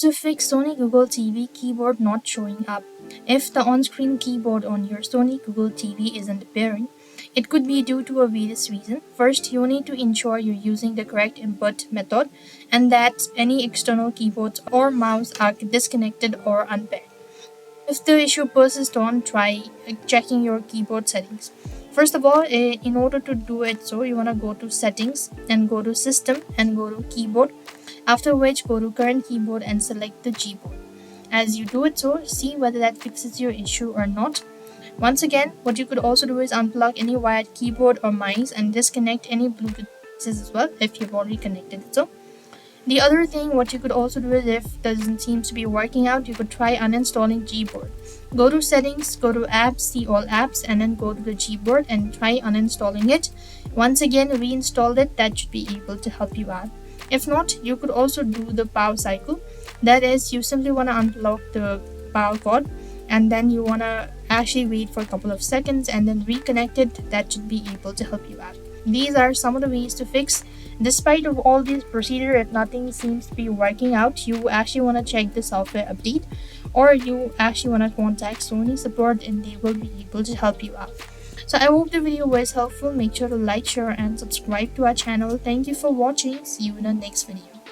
To fix Sony Google TV keyboard not showing up. If the on-screen keyboard on your Sony Google TV isn't appearing, it could be due to a various reason. First, you need to ensure you're using the correct input method and that any external keyboards or mouse are disconnected or unpaired. If the issue persists on, try checking your keyboard settings. First of all, in order to do it so, you want to go to settings and go to system and go to keyboard. After which, go to current keyboard and select the Gboard. As you do it so, see whether that fixes your issue or not. Once again, what you could also do is unplug any wired keyboard or mice and disconnect any Bluetooth devices as well if you've already connected it so. The other thing, what you could also do is if it doesn't seem to be working out, you could try uninstalling Gboard. Go to settings, go to apps, see all apps, and then go to the Gboard and try uninstalling it. Once again, reinstall it. That should be able to help you out. If not, you could also do the power cycle. That is, you simply want to unplug the power cord and then you want to actually wait for a couple of seconds and then reconnect it. That should be able to help you out. These are some of the ways to fix. Despite of all these procedures, if nothing seems to be working out, you actually want to check the software update or you actually want to contact Sony Support and they will be able to help you out. So I hope the video was helpful. Make sure to like, share and subscribe to our channel. Thank you for watching. See you in the next video.